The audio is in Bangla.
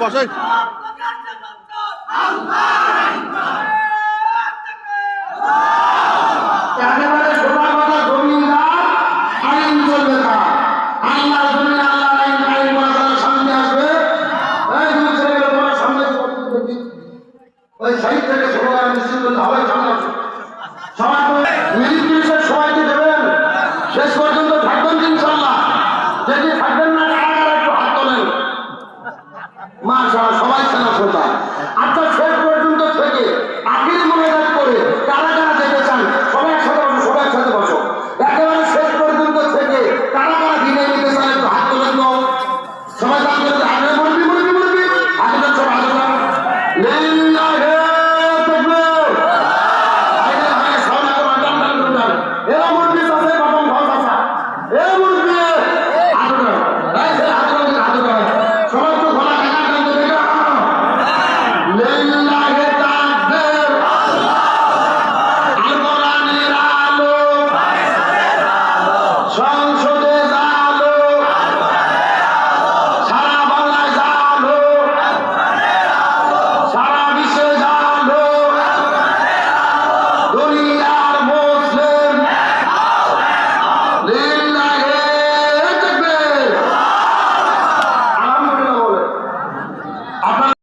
বসেন। একেবারে সোজা কথা, জমিদার আইন চলবে না। আল্লাহ জমিন আল্লাহ আইন আইন করার সামনে আসবে। এই দুই ছেলেগুলো তোমার সামনে ওই সাইড থেকে সোজা মিছিল করলে হবে, সামনে আসবে সবাই মিলিত